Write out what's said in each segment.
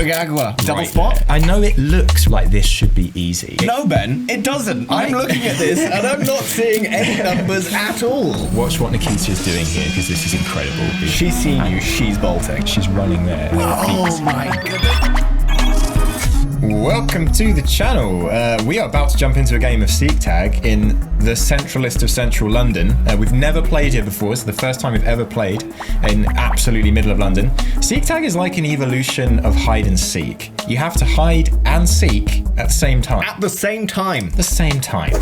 Agua. Double Right spot? there. I know it looks like this should be easy. No, Ben, it doesn't. I'm looking at this and I'm not seeing any numbers at all. Watch what Nikita is doing here, because this is incredible. She's seen you. She's bolting. She's running there. Oh my goodness. Welcome to the channel. We are about to jump into a game of Seektag in the centralist of central London. We've never played here before. It's the first time we've ever played in absolutely middle of London. Seektag is like an evolution of hide and seek. You have to hide and seek at the same time. At the same time. The same time.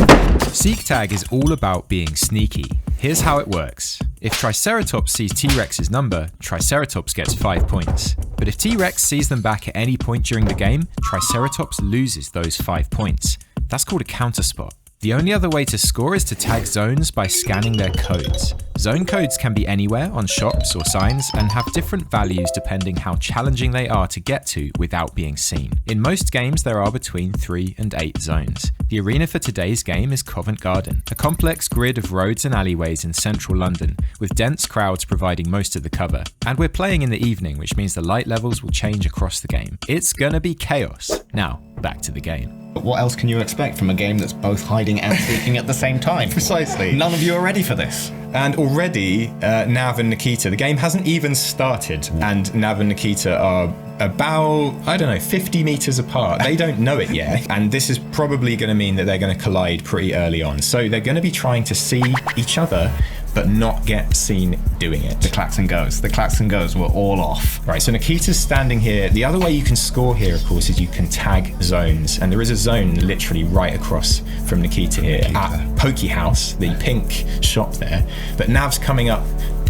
Seektag is all about being sneaky. Here's how it works. If Triceratops sees T-Rex's number, Triceratops gets 5 points. But if T-Rex sees them back at any point during the game, Triceratops loses those 5 points. That's called a counter spot. The only other way to score is to tag zones by scanning their codes. Zone codes can be anywhere on shops or signs and have different values depending how challenging they are to get to without being seen. In most games there are between 3 and 8 zones. The arena for today's game is Covent Garden, a complex grid of roads and alleyways in central London, with dense crowds providing most of the cover. And we're playing in the evening, which means the light levels will change across the game. It's gonna be chaos. Now, back to the game. But what else can you expect from a game that's both hiding and seeking at the same time? Precisely. None of you are ready for this. And already, Nav and Nikita, the game hasn't even started, and Nav and Nikita are about, 50 meters apart. They don't know it yet, and this is probably going to mean that they're going to collide pretty early on. So they're going to be trying to see each other, but not get seen doing it. The klaxon goes. The klaxon goes. We're all off. Right, so Nikita's standing here. The other way you can score here, of course, is you can tag zones. And there is a zone literally right across from Nikita here at Pokey House, the pink shop there. But Nav's coming up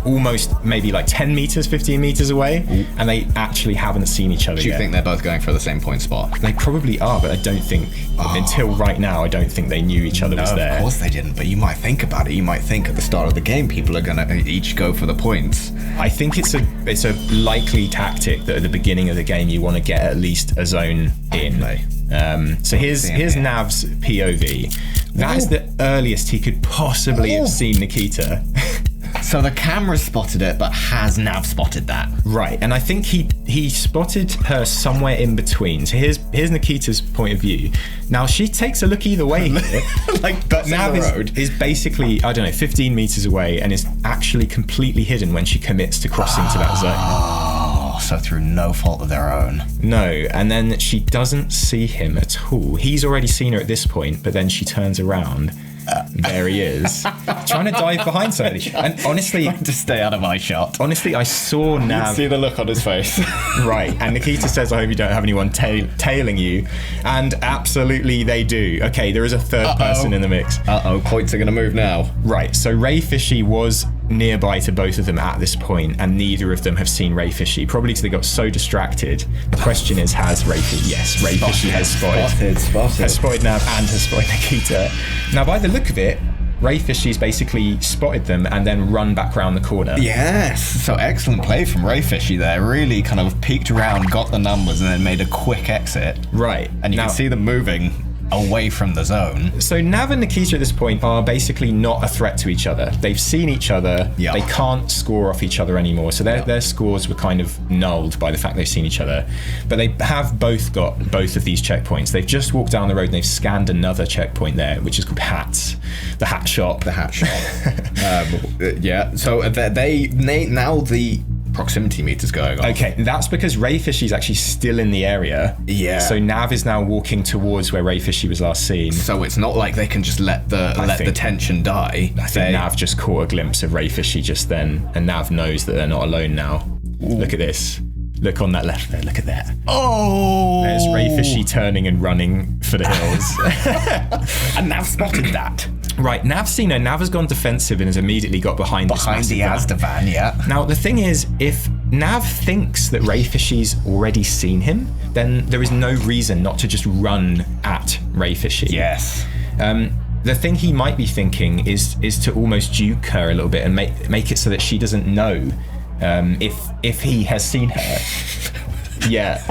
almost maybe like 10 meters, 15 meters away, and they actually haven't seen each other yet. Do you think they're both going for the same point spot? They probably are, but I don't think, until right now, I don't think they knew each other was there. Of course they didn't, but you might think about it. You might think at the start of the game, people are going to each go for the points. I think it's a likely tactic that at the beginning of the game, you want to get at least a zone in. So here's Nav's POV. That is the earliest he could possibly have seen Nikita. So the camera spotted it, but has Nav spotted that? Right, and I think he spotted her somewhere in between. So here's Nikita's point of view. Now she takes a look either way here, but Nav is basically, 15 meters away and is actually completely hidden when she commits to crossing to that zone. Oh, so through no fault of their own. No, and then she doesn't see him at all. He's already seen her at this point, but then she turns around. There he is, trying to dive behind somebody. And honestly, trying to stay out of my shot. Honestly, I saw Nav. See the look on his face. Right, and Nikita says, "I hope you don't have anyone tailing you," and absolutely they do. Okay, there is a third person in the mix. Points are going to move now. Right, so Ray Fishy was nearby to both of them at this point, and neither of them have seen Ray Fishy, probably because they got so distracted. The question is, has Ray Fishy? Yes, Ray Fishy has spotted Nav and has spotted Nikita. Now, by the look of it, Ray Fishy's basically spotted them and then run back around the corner. Yes, so excellent play from Ray Fishy there. Really kind of peeked around, got the numbers, and then made a quick exit. Right. And you can see them moving away from the zone. So Nav and Nikita at this point are basically not a threat to each other. They've seen each other. Yeah. They can't score off each other anymore. So their scores were kind of nulled by the fact they've seen each other. But they have both got both of these checkpoints. They've just walked down the road and they've scanned another checkpoint there, which is called Hats. The hat shop. The hat shop. Yeah. So they now the proximity meters going on. Okay, that's because Ray Fishy's actually still in the area. Yeah. So Nav is now walking towards where Ray Fishy was last seen. So it's not like they can just let the tension die. I think Nav just caught a glimpse of Ray Fishy just then, and Nav knows that they're not alone now. Ooh. Look at this. Look on that left there. Look at that. Oh! There's Ray Fishy turning and running for the hills. And Nav spotted that. Right, Nav's seen her. Nav has gone defensive and has immediately got behind the Asda van, yeah. Now, the thing is, if Nav thinks that Ray Fishy's already seen him, then there is no reason not to just run at Ray Fishy. Yes. The thing he might be thinking is to almost duke her a little bit and make it so that she doesn't know if he has seen her. Yeah.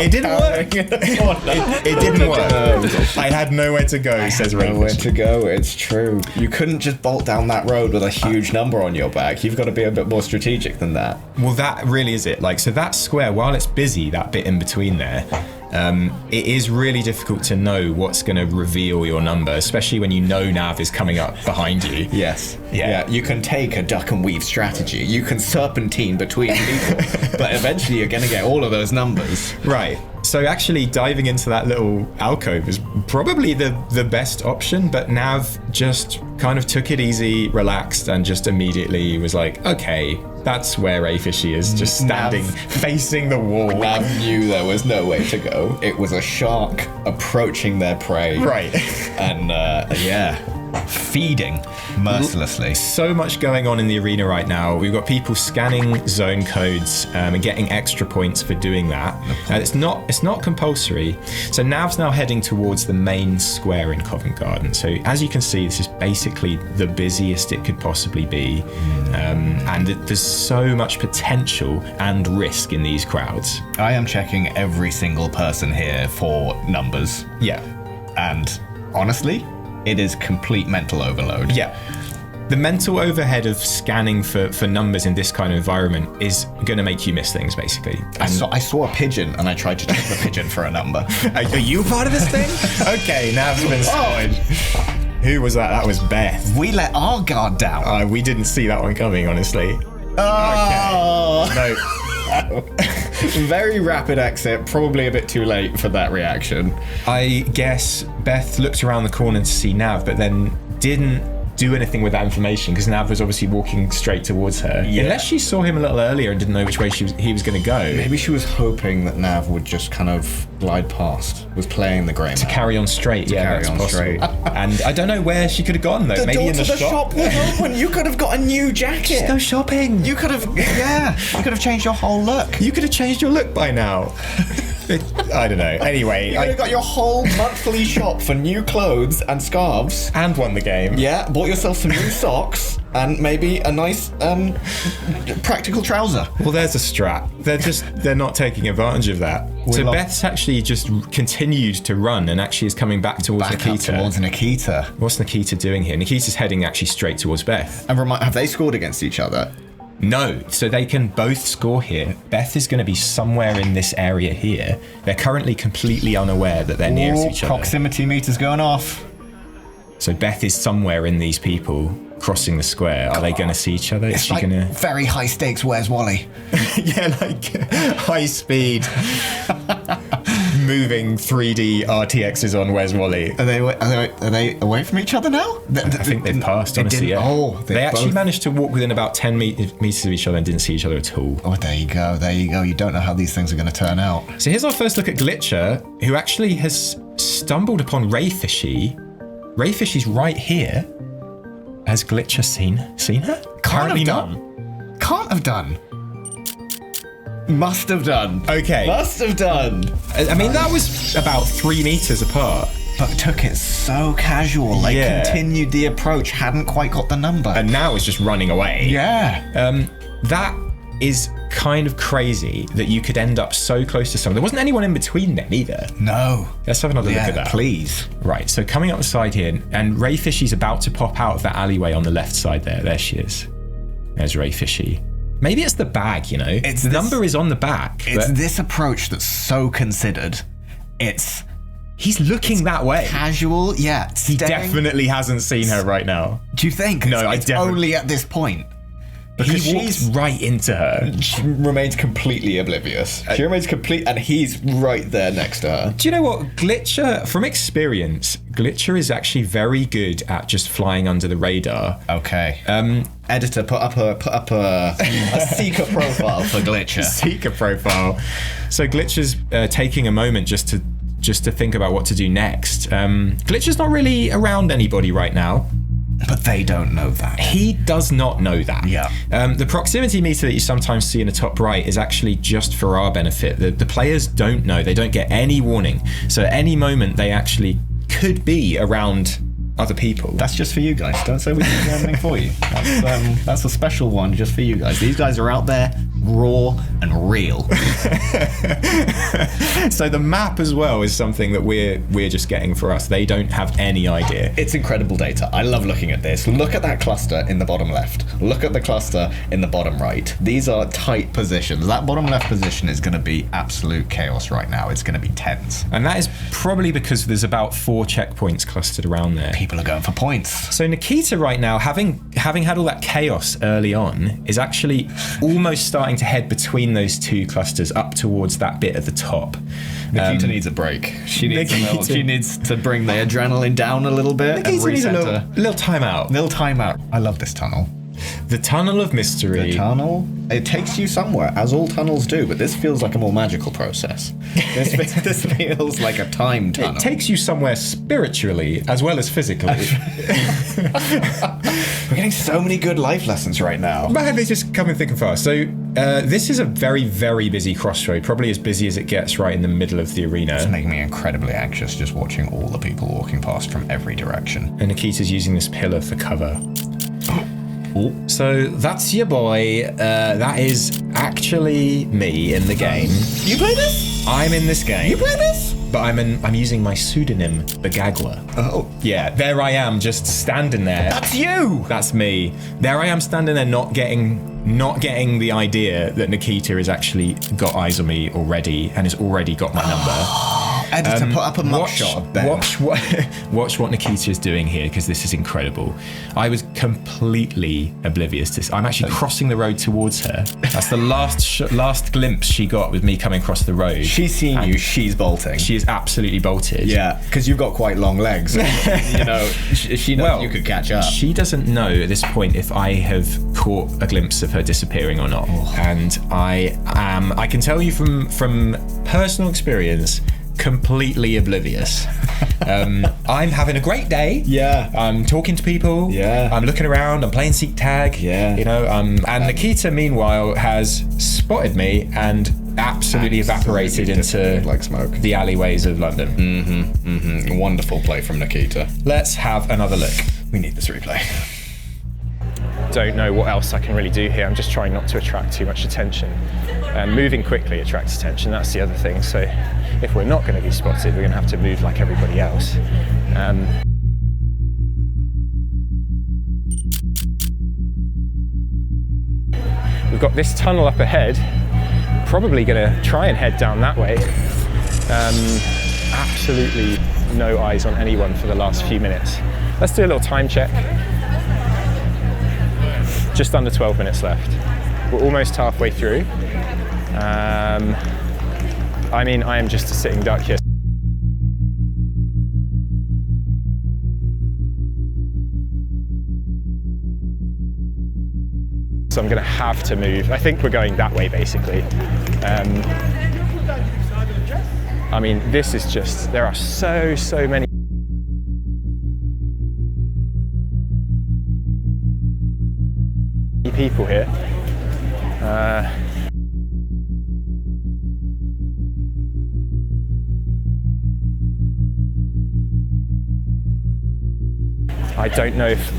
It didn't work. It didn't work. I had nowhere to go, says Ray. Nowhere to go, it's true. You couldn't just bolt down that road with a huge number on your back. You've got to be a bit more strategic than that. Well, that really is it. Like, so that square, while it's busy, that bit in between there, it is really difficult to know what's going to reveal your number, especially when you know Nav is coming up behind you. Yes. Yeah. You can take a duck and weave strategy. You can serpentine between people, but eventually you're going to get all of those numbers. Right. So actually diving into that little alcove is probably the best option, but Nav just kind of took it easy, relaxed, and just immediately was like, okay, that's where Ray Fishy is, just standing, facing the wall. Nav knew there was no way to go. It was a shark approaching their prey. Right. And feeding mercilessly. So much going on in the arena right now. We've got people scanning zone codes and getting extra points for doing that. It's not compulsory. So Nav's now heading towards the main square in Covent Garden. So as you can see, this is basically the busiest it could possibly be. And there's so much potential and risk in these crowds. I am checking every single person here for numbers. Yeah. And honestly, it is complete mental overload. Yeah. The mental overhead of scanning for numbers in this kind of environment is going to make you miss things, basically. I saw a pigeon and I tried to check the pigeon for a number. Are you part of this thing? Okay, Nav's been spotted. Who was that? That was Beth. We let our guard down. We didn't see that one coming, honestly. Oh. Okay. No. Very rapid exit, probably a bit too late for that reaction. I guess Beth looked around the corner to see Nav, but then didn't do anything with that information because Nav was obviously walking straight towards her. Yeah. Unless she saw him a little earlier and didn't know which way he was going to go. Maybe she was hoping that Nav would just kind of glide past, was playing the grey man. To carry on straight, that's possible. And I don't know where she could have gone though. Maybe in the shop. Was open. You could have got a new jacket. Just go shopping. You could have, you could have changed your whole look. You could have changed your look by now. I don't know. Anyway, you could have got your whole monthly shop for new clothes and scarves. And won the game. Yeah, bought yourself some new socks and maybe a nice practical trouser. Well, there's a strat. They're not taking advantage of that. Beth's actually just continued to run and actually is coming back towards Nikita. Towards Nikita. What's Nikita doing here? Nikita's heading actually straight towards Beth. And have they scored against each other? No, so they can both score here. Beth is going to be somewhere in this area here. They're currently completely unaware that they're nearest each other. Proximity meter's going off. So Beth is somewhere in these people crossing the square. Are they going to see each other? It's like very high stakes. Where's Wally? Yeah, like high speed moving 3D RTXs on Where's Wally. Are they away from each other now? I think they've passed, honestly. Yeah. Oh, they actually managed to walk within about 10 meters of each other and didn't see each other at all. Oh, there you go. You don't know how these things are going to turn out. So here's our first look at Glitcher, who actually has stumbled upon Ray Fishy. Ray Fishy's right here. Has Glitcher seen her? Can't have done. Must have done. Okay. Must have done. I mean, that was about 3 meters apart. But took it so casual. Continued the approach, hadn't quite got the number. And now is just running away. Yeah. That is kind of crazy that you could end up so close to someone. There wasn't anyone in between them either. No. Let's have another look at that. Please. Right, so coming up the side here, and Ray Fishy's about to pop out of that alleyway on the left side there. There she is. There's Ray Fishy. Maybe it's the bag, The number is on the back. It's this approach that's so considered. He's looking that way. Casual, yeah. He definitely hasn't seen her right now. Do you think? No, it's only at this point. Because he walks right into her. She remains completely oblivious. She remains and he's right there next to her. Do you know what? Glitcher, from experience, Glitcher is actually very good at just flying under the radar. Okay. Editor, put up a Seeker profile for Glitcher. Seeker profile. So Glitcher's taking a moment just to think about what to do next. Glitcher's not really around anybody right now. But they don't know that. He does not know that. Yeah. The proximity meter that you sometimes see in the top right is actually just for our benefit. The players don't know. They don't get any warning. So at any moment, they actually could be around other people. That's just for you guys. Don't say we can do anything for you. That's a special one just for you guys. These guys are out there, raw and real. So the map as well is something that we're just getting for us. They don't have any idea. It's incredible data. I love looking at this. Look at that cluster in the bottom left. Look at the cluster in the bottom right. These are tight positions. That bottom left position is going to be absolute chaos right now. It's going to be tense. And that is probably because there's about 4 checkpoints clustered around there. People are going for points. So Nikita right now, having had all that chaos early on, is actually almost starting to head between those 2 clusters up towards that bit at the top. Nikita needs a break. She needs to bring the adrenaline down a little bit. Nikita and reset needs a little timeout. Little timeout. I love this tunnel. The tunnel of mystery. The tunnel, it takes you somewhere, as all tunnels do, but this feels like a more magical process. This feels like a time tunnel. It takes you somewhere spiritually as well as physically. We're getting so many good life lessons right now. Man, they just come in thick and fast. So this is a very, very busy crossroad, probably as busy as it gets right in the middle of the arena. It's making me incredibly anxious just watching all the people walking past from every direction. And Nikita's using this pillar for cover. So that's your boy. That is actually me in the game. You play this? I'm in this game. You play this? But I'm using my pseudonym, Bagagwa. Oh. Yeah, there I am, just standing there. That's you! That's me. There I am standing there not getting the idea that Nikita has actually got eyes on me already and has already got my number. Editor, put up a mugshot of Ben. Watch what Nikita is doing here, because this is incredible. I was completely oblivious to this. I'm actually crossing the road towards her. That's the last glimpse she got with me coming across the road. She's seen you. She's bolting. She is absolutely bolted. Yeah, because you've got quite long legs. You know, she knows you could catch up. She doesn't know at this point if I have caught a glimpse of her disappearing or not. And I can tell you from personal experience, completely oblivious. I'm having a great day. Yeah. I'm talking to people. Yeah. I'm looking around. I'm playing Seektag. Yeah. You know. And Nikita, meanwhile, has spotted me and absolutely evaporated into like smoke. The alleyways of London. Wonderful play from Nikita. Let's have another look. We need this replay. Don't know what else I can really do here. I'm just trying not to attract too much attention. Moving quickly attracts attention, that's the other thing. So if we're not going to be spotted, we're going to have to move like everybody else. We've got this tunnel up ahead. Probably going to try and head down that way. Absolutely no eyes on anyone for the last few minutes. Let's do a little time check. Just under 12 minutes left. We're almost halfway through. I mean, I am just a sitting duck here. So I'm gonna have to move. I think we're going that way, basically. I mean, this is just, there are so many people here. I don't know if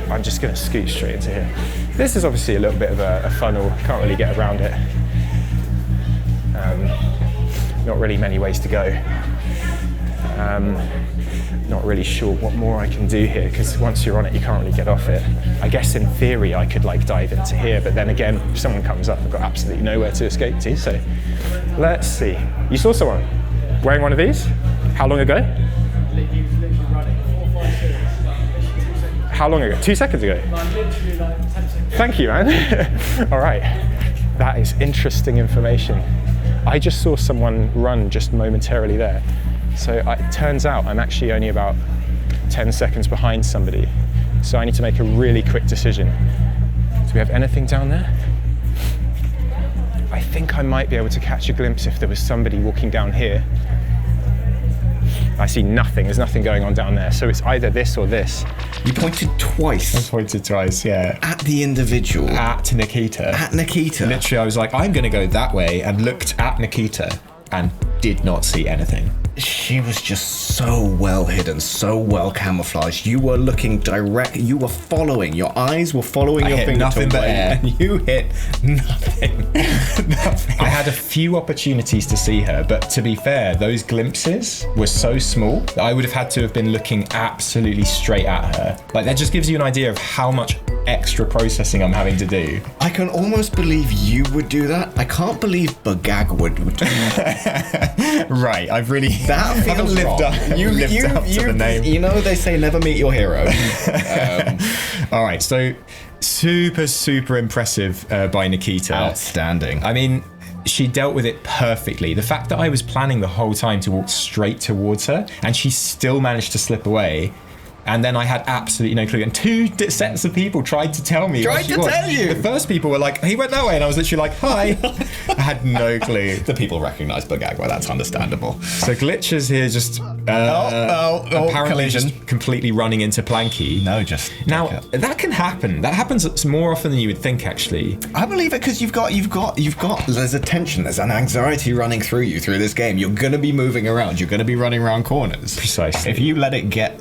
I'm just going to scoot straight into here. This is obviously a little bit of a funnel, can't really get around it. Not really many ways to go. Not really sure what more I can do here, because once you're on it you can't really get off it. I guess in theory I could like dive into here, but then again if someone comes up I've got absolutely nowhere to escape to. So let's see. You saw someone wearing one of these? How long ago? How long ago? 2 seconds ago? Thank you, man. All right, that is interesting information. I just saw someone run just momentarily there. So it turns out I'm actually only about 10 seconds behind somebody. So I need to make a really quick decision. Do we have anything down there? I think I might be able to catch a glimpse if there was somebody walking down here. I see nothing, there's nothing going on down there. So it's either this or this. You pointed twice. I pointed twice, yeah. At the individual. At Nikita. At Nikita. Literally, I was like, I'm going to go that way, and looked at Nikita and did not see anything. she was just so well hidden, so well camouflaged. You were looking direct. You were following. Your eyes were following your finger nothing but air, and you hit nothing. Nothing. I had a few opportunities to see her, but to be fair, those glimpses were so small that I would have had to have been looking absolutely straight at her. Like, that just gives you an idea of how much extra processing I'm having to do. I can almost believe you would do that. I can't believe Bagag would do that. Right, I've really That feels lived wrong. up to the name. You know, they say never meet your hero. All right, so super impressive by Nikita. Outstanding. I mean, she dealt with it perfectly. The fact that I was planning the whole time to walk straight towards her and she still managed to slip away. And then I had absolutely no clue. And two sets of people tried to tell me. Tried to tell you. The first people were like, he went that way. And I was literally like, hi. I had no clue. The people recognise Bagagwa, that's understandable. So Glitcher's here just apparently collision. just completely running into Planky. No, just Now, that can happen. That happens more often than you would think, actually. I believe it because you've got. There's a tension. There's an anxiety running through you through this game. You're going to be moving around. You're going to be running around corners. Precisely. If you let it get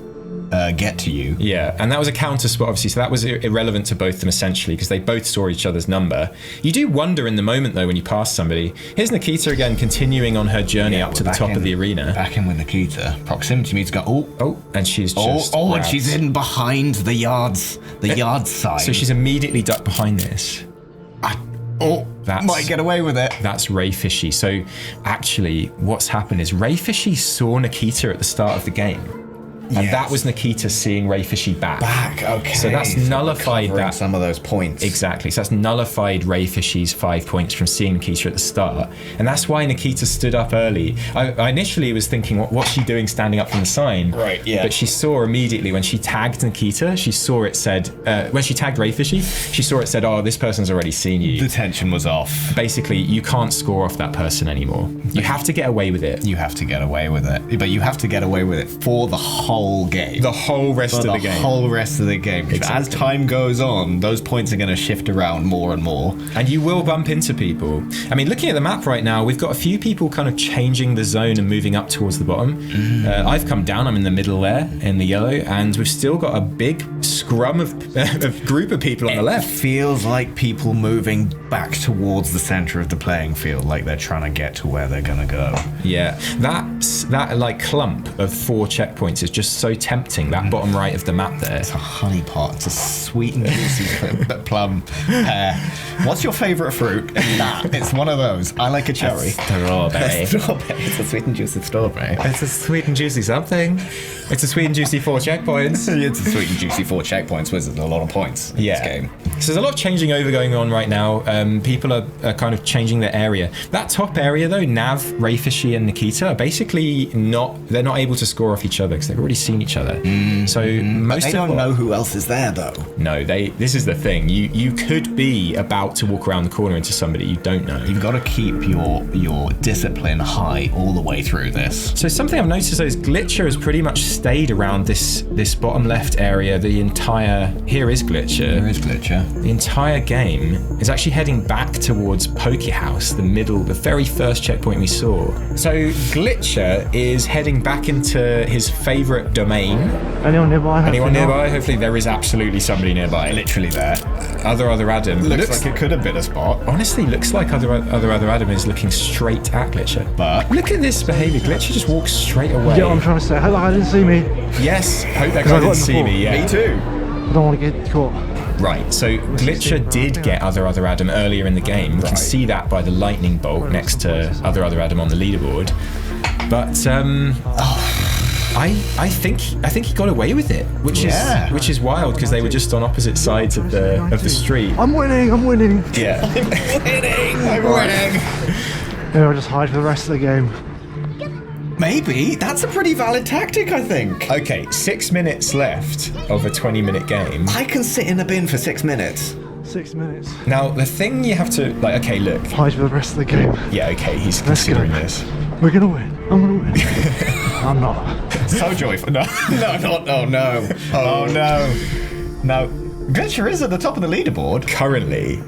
to you. Yeah, and that was a counter spot, obviously, so that was irrelevant to both of them, essentially, because they both saw each other's number. You do wonder in the moment, though, when you pass somebody. Here's Nikita again, continuing on her journey up to the top of the arena. Back in with Nikita. Proximity means go. Oh, and she's just... and she's hidden behind the yard side. So she's immediately ducked behind this. Might get away with it. That's Ray Fishy. So, actually, what's happened is Ray Fishy saw Nikita at the start of the game. And that was Nikita seeing Ray Fishy back. Okay. So that's nullified that. Some of those points. Exactly. So that's nullified Ray Fishy's 5 points from seeing Nikita at the start. And that's why Nikita stood up early. I initially was thinking, what's she doing standing up from the sign? Right, yeah. But she saw immediately when she tagged Nikita, she saw it said, when she tagged Ray Fishy, she saw it said, oh, this person's already seen you. The tension was off. Basically, you can't score off that person anymore. You have to get away with it. You have to get away with it. But you have to get away with it for the whole game. The whole rest of the game. The whole rest of the game. Exactly. As time goes on, those points are going to shift around more and more. And you will bump into people. I mean, looking at the map right now, we've got a few people kind of changing the zone and moving up towards the bottom. I've come down, I'm in the middle there, in the yellow, and we've still got a big scrum of group of people on the left. It feels like people moving back towards the center of the playing field, like they're trying to get to where they're going to go. Yeah, that like clump of 4 checkpoints is just so tempting, that bottom right of the map there. It's a honey pot. It's a sweet and juicy plum pear. What's your favourite fruit? It's one of those. I like a cherry. Strawberry. Strawberry. It's a sweet and juicy strawberry. It's a sweet and juicy something. It's a sweet and juicy 4 checkpoints. It's a sweet and juicy 4 checkpoints, which is a lot of points in this game. So there's a lot of changing over going on right now. People are kind of changing their area. That top area though, Nav, Ray Fishy and Nikita are basically they're not able to score off each other because they've already seen each other. So most they don't know who else is there though. No, this is the thing. You could be about to walk around the corner into somebody you don't know. You've got to keep your discipline high all the way through this. So something I've noticed though is Glitcher has pretty much stayed around this bottom left area the entire... Here is Glitcher. The entire game is actually heading back towards Poke House, the very first checkpoint we saw. So Glitcher is heading back into his favourite domain. Anyone nearby? Anyone nearby? Hopefully there is absolutely somebody nearby. Literally there. Other Adam. Looks like it could have been a spot. Honestly, looks like other Adam is looking straight at Glitcher. But look at this behaviour. Glitcher just walks straight away. Yeah, I'm trying to say. Hello, I didn't see me. Yes, hope that guy didn't see me. Yeah. Me too. I don't want to get caught. Right, so Glitcher did get other Adam earlier in the game. We can see that by the lightning bolt next to other Adam on the leaderboard. But I think he got away with it, which is wild because they were just on opposite sides of the street. I'm winning. Yeah. I'm winning. Maybe I'll just hide for the rest of the game. Maybe. That's a pretty valid tactic, I think. Okay, 6 minutes left of a 20-minute game. I can sit in a bin for 6 minutes. 6 minutes. Now, the thing you have to... okay, look. Hide for the rest of the game. Yeah, okay, he's considering this. We're going to win. I'm going to win. I'm not. So joyful. No. Oh, no. Now, Glitcher is at the top of the leaderboard. Currently.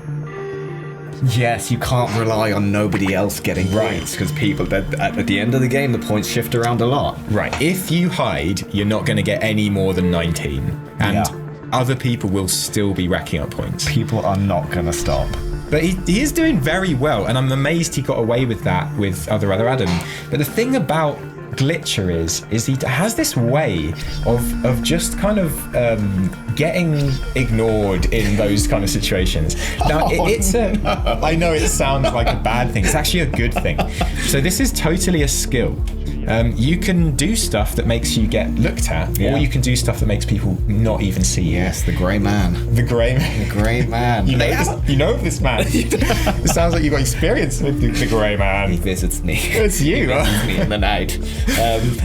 Yes, you can't rely on nobody else getting points because people at the end of the game the points shift around a lot. Right. If you hide, you're not going to get any more than 19, and other people will still be racking up points. People are not going to stop. But he is doing very well, and I'm amazed he got away with that with Other Adam. But the thing about Glitcher is he has this way of just kind of getting ignored in those kind of situations. Now I know it sounds like a bad thing. It's actually a good thing. So this is totally a skill. You can do stuff that makes you get looked at, or you can do stuff that makes people not even see you. Yes, the grey man. The grey man. The grey man. You know of this man. It sounds like you've got experience with the grey man. He visits me. It's you. He visits me in the night.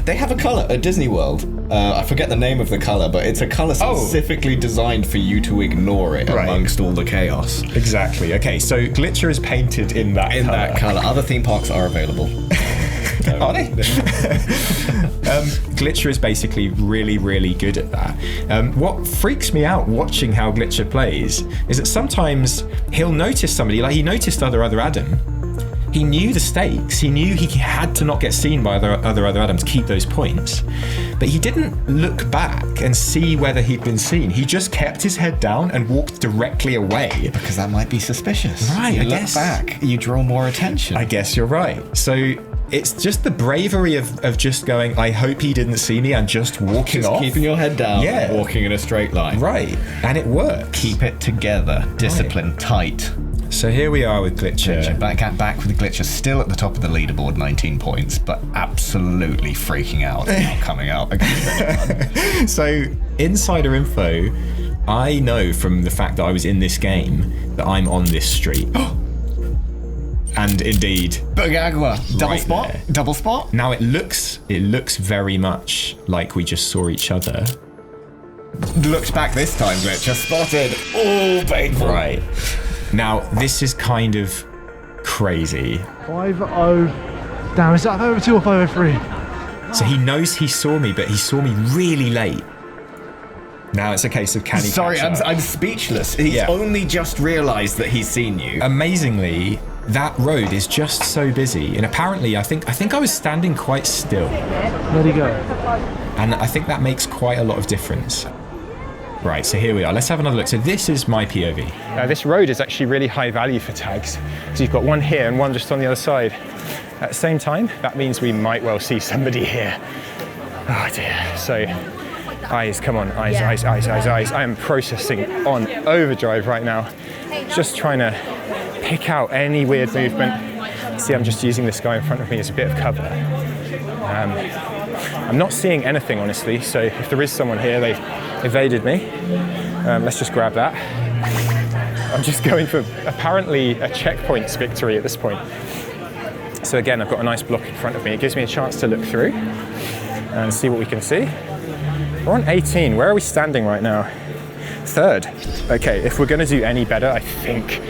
They have a colour at Disney World. I forget the name of the colour, but it's a colour specifically designed for you to ignore it amongst all the chaos. Exactly. Okay, so Glitcher is painted in that colour. Other theme parks are available. Are they? Glitcher is basically really, really good at that. What freaks me out watching how Glitcher plays is that sometimes he'll notice somebody, like he noticed Other Adam. He knew the stakes. He knew he had to not get seen by other Adam to keep those points. But he didn't look back and see whether he'd been seen. He just kept his head down and walked directly away. Because that might be suspicious. Right, I guess. Look back, you draw more attention. I guess you're right. So it's just the bravery of just going, I hope he didn't see me, and just walking off. Keeping your head down and walking in a straight line. Right. And it works. Keep it together. Discipline tight. So here we are with Glitcher. Back with Glitcher, still at the top of the leaderboard, 19 points, but absolutely freaking out not coming out against anyone. So, insider info, I know from the fact that I was in this game that I'm on this street. And indeed, Bugagwa, double spot. Now it looks very much like we just saw each other. Looked back this time, Glitcher, spotted. Oh, painful. Right. Now, this is kind of crazy. 5-0. Damn, is that 5-2 or 5-3? So he knows he saw me, but he saw me really late. Now it's a case of can he Sorry, catch up? I'm speechless. He's only just realised that he's seen you. Amazingly, that road is just so busy, and apparently I think I was standing quite still. Where'd he go? And I think that makes quite a lot of difference. Right, so here we are. Let's have another look. So this is my POV. This road is actually really high value for tags. So you've got one here and one just on the other side. At the same time, that means we might well see somebody here. Oh dear. So, eyes, come on, eyes. I am processing on overdrive right now. Just trying to pick out any weird movement. See, I'm just using this guy in front of me as a bit of cover. I'm not seeing anything, honestly, so if there is someone here, they've evaded me. Let's just grab that. I'm just going for apparently a checkpoints victory at this point. So again, I've got a nice block in front of me. It gives me a chance to look through and see what we can see. We're on 18. Where are we standing right now? Third. Okay, if we're going to do any better, I think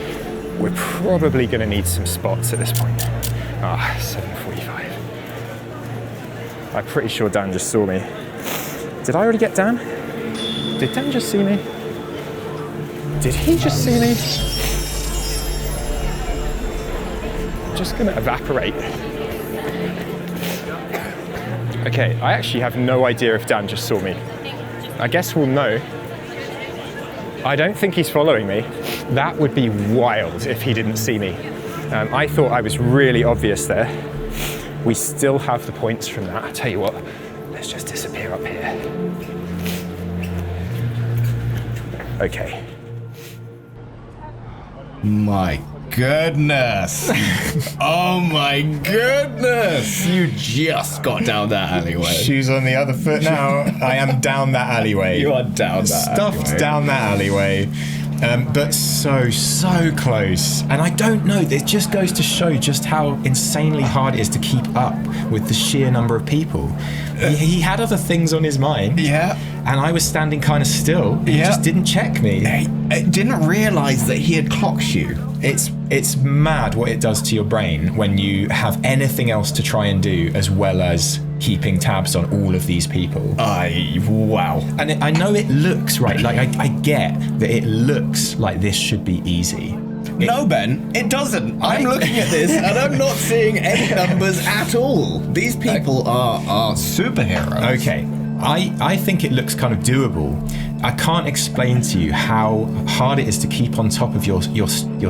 we're probably going to need some spots at this point. 7:45. I'm pretty sure Dan just saw me. Did I already get Dan? Did Dan just see me? Did he just see me? I'm just gonna evaporate. Okay, I actually have no idea if Dan just saw me. I guess we'll know. I don't think he's following me. That would be wild if he didn't see me. I thought I was really obvious there. We still have the points from that. I'll tell you what, let's just disappear up here. Okay. My goodness. Oh my goodness. You just got down that alleyway. Shoes on the other foot now. I am down that alleyway. You are down that Stuffed alleyway. down that alleyway. But so close. And I don't know, it just goes to show just how insanely hard it is to keep up with the sheer number of people. He had other things on his mind. Yeah. And I was standing kind of still. He just didn't check me. I didn't realise that he had clocked you. It's mad what it does to your brain when you have anything else to try and do as well as keeping tabs on all of these people. Wow. And I know it looks right, like I get that it looks like this should be easy. No, Ben, it doesn't. I'm looking at this and I'm not seeing any numbers at all. These people are superheroes. Okay, I think it looks kind of doable. I can't explain to you how hard it is to keep on top of your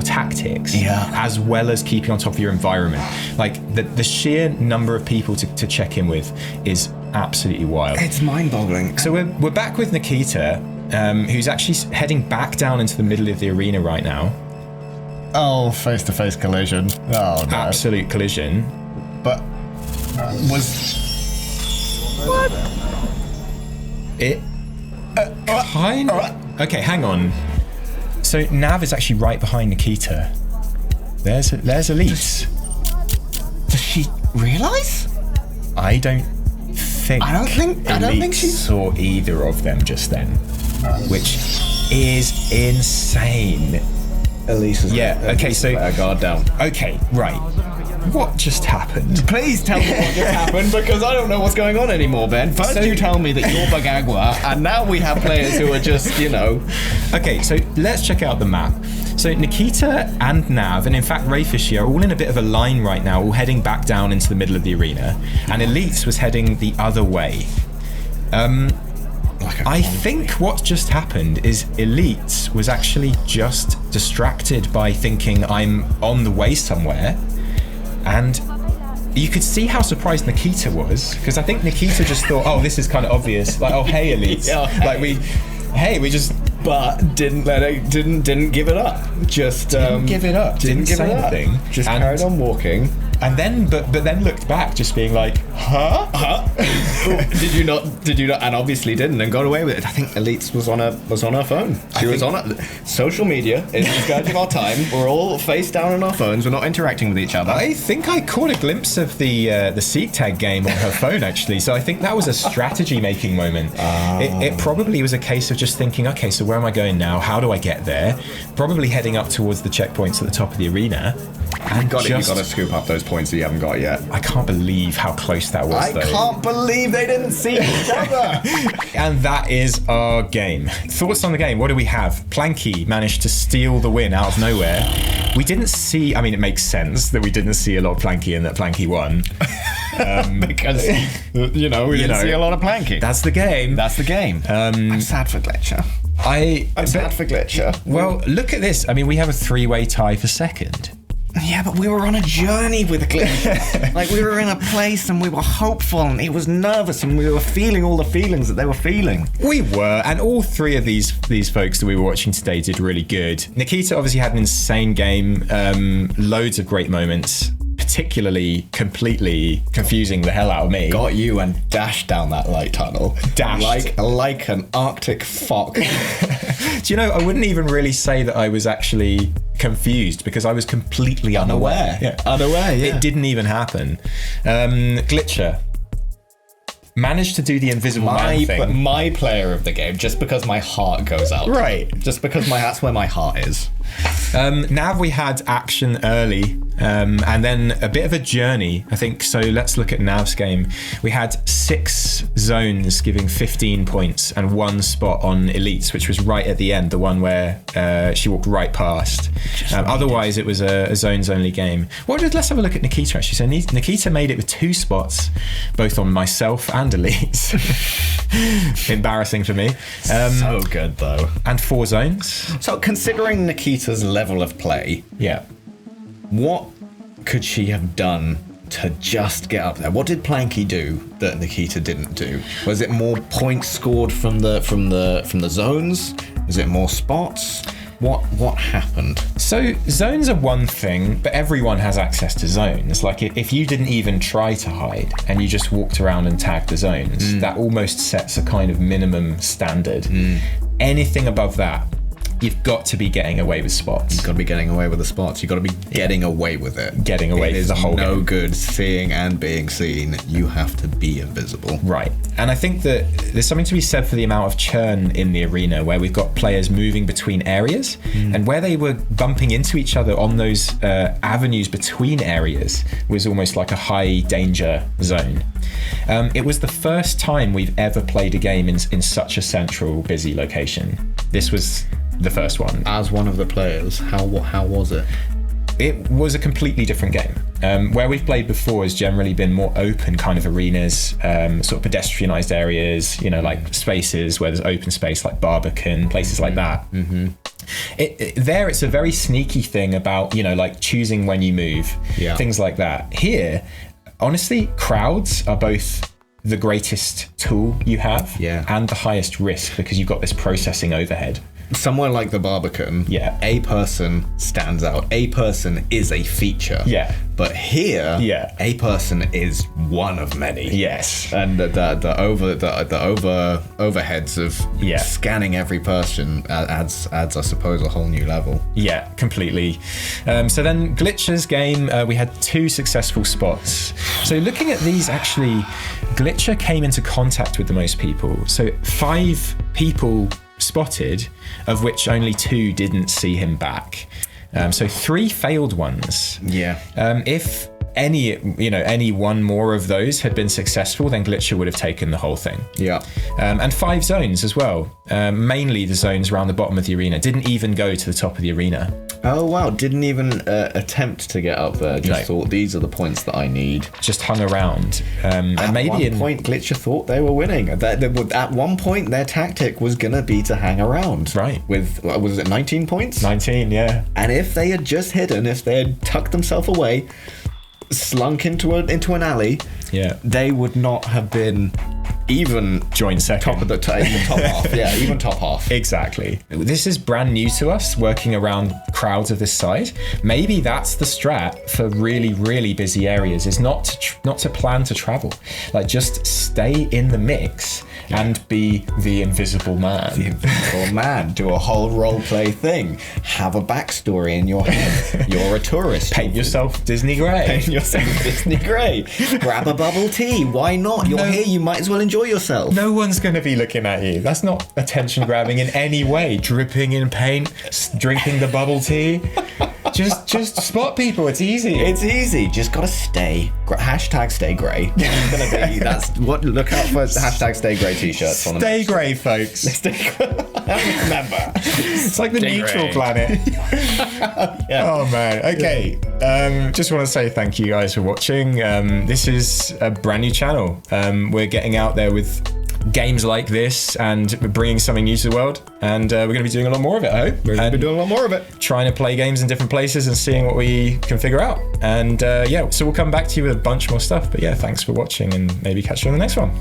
tactics, as well as keeping on top of your environment. Like the sheer number of people to check in with is absolutely wild. It's mind-boggling. So we're back with Nikita, who's actually heading back down into the middle of the arena right now. Oh, face-to-face collision. Oh, no. Absolute collision. But was... What? It... kind of... Okay, hang on. So Nav is actually right behind Nikita. There's Elise. Does she realise? I don't think she saw either of them just then, which is insane. Elise is okay, so guard down. Okay, right. What just happened? Please tell me what just happened, because I don't know what's going on anymore, Ben. First you tell me that you're Bagagwa, and now we have players who are just, Okay, so let's check out the map. So Nikita and Nav, and in fact Rayfishy, are all in a bit of a line right now, all heading back down into the middle of the arena, and Elite was heading the other way. I think what just happened is Elite was actually just distracted by thinking I'm on the way somewhere, and you could see how surprised Nikita was, because I think Nikita just thought, oh, this is kind of obvious, like, oh, hey, Elite, like we just, but didn't give it up. Just didn't give it up. Didn't give say it up. Anything. Just carried on walking. And then, but then looked back, just being like, huh? Did you not? And obviously didn't, and got away with it. I think Elite was on her phone. She was on it. Social media is the scourge of our time. We're all face down on our phones. We're not interacting with each other. I think I caught a glimpse of the Seektag game on her phone, actually. So I think that was a strategy-making moment. It probably was a case of just thinking, okay, so where am I going now? How do I get there? Probably heading up towards the checkpoints at the top of the arena. And you got to scoop up those points that you haven't got yet. I can't believe how close that was, though. I can't believe they didn't see each other. And that is our game. Thoughts on the game? What do we have? Planky managed to steal the win out of nowhere. We didn't see... I mean, it makes sense that we didn't see a lot of Planky and that Planky won. Because, we didn't see a lot of Planky. That's the game. That's the game. I'm sad for Glitcher. I'm sad for Glitcher. Well, look at this. I mean, we have a 3-way tie for second. Yeah, but we were on a journey with Glitch. Like, we were in a place and we were hopeful and he was nervous and we were feeling all the feelings that they were feeling. We were, and all three of these folks that we were watching today did really good. Nikita obviously had an insane game, loads of great moments, particularly completely confusing the hell out of me. Got you and dashed down that light tunnel. Dashed. Like an Arctic fox. Do you know, I wouldn't even really say that I was actually confused, because I was completely unaware. Unaware, yeah. It didn't even happen. Glitcher managed to do the invisible man thing. But my player of the game, just because my heart goes out. Right. Just because that's where my heart is. Nav, we had action early, and then a bit of a journey, I think. So let's look at Nav's game. We had 6 zones giving 15 points and 1 spot on Elites, which was right at the end, the one where she walked right past. Otherwise, it was a zones only game. Let's have a look at Nikita, actually. So Nikita made it with 2 spots, both on myself and Elites. Embarrassing for me. So good, though. And 4 zones. So considering Nikita's level of play, what could she have done to just get up there? What did Planky do that Nikita didn't do? Was it more points scored from the zones? Is it more spots? What happened? So zones are one thing, but everyone has access to zones. Like if you didn't even try to hide and you just walked around and tagged the zones, that almost sets a kind of minimum standard. Anything above that, you've got to be getting away with spots. You've got to be getting away with the spots. You've got to be getting away with it. Getting away with the whole game. It is no good seeing and being seen. You have to be invisible. Right. And I think that there's something to be said for the amount of churn in the arena, where we've got players moving between areas, and where they were bumping into each other on those avenues between areas was almost like a high danger zone. It was the first time we've ever played a game in such a central, busy location. This was the first one. As one of the players, how was it? It was a completely different game. Where we've played before has generally been more open kind of arenas, sort of pedestrianised areas, like spaces where there's open space like Barbican, places like that. Mm-hmm. There it's a very sneaky thing about, like choosing when you move, things like that. Here, honestly, crowds are both the greatest tool you have and the highest risk because you've got this processing overhead. Somewhere like the Barbican, a person stands out. A person is a feature. Yeah. But here, a person is one of many. Yes. And the overheads of scanning every person adds, I suppose, a whole new level. Yeah, completely. So then Glitcher's game, we had 2 successful spots. So looking at these, actually, Glitcher came into contact with the most people. So 5 people spotted, of which only 2 didn't see him back. So 3 failed ones. Yeah. If any one more of those had been successful, then Glitcher would have taken the whole thing. Yeah. And 5 zones as well. Mainly the zones around the bottom of the arena. Didn't even go to the top of the arena. Oh wow, didn't even attempt to get up there. Just thought these are the points that I need. Just hung around. And maybe at one point Glitcher thought they were winning. At one point their tactic was gonna be to hang around. Right. With, was it 19 points? 19, yeah. And if they had just hidden, if they had tucked themselves away, slunk into an alley, they would not have been even joint second. Top half. Yeah, even top half. Exactly. This is brand new to us, working around crowds of this size. Maybe that's the strat for really, really busy areas, is not to plan to travel. Like, just stay in the mix and be the invisible man. The invisible man. Do a whole role play thing. Have a backstory in your head. You're a tourist. Paint yourself Disney Grey. Paint yourself Disney Grey. Grab a bubble tea. Why not? You're here. You might as well enjoy yourself. No one's going to be looking at you. That's not attention grabbing in any way. Dripping in paint, drinking the bubble tea. Just spot people. It's easy. It's easy. Just gotta stay. Hashtag stay grey. That's what. Look out for hashtag stay grey t-shirts. Stay grey, folks. Stay grey. Remember, it's like the neutral planet. Oh man. Okay. Just want to say thank you guys for watching. This is a brand new channel. We're getting out there with games like this and bringing something new to the world, and we're going to be doing a lot more of it, I hope. We're going to be doing a lot more of it, trying to play games in different places and seeing what we can figure out. And so we'll come back to you with a bunch more stuff, but thanks for watching, and maybe catch you on the next one.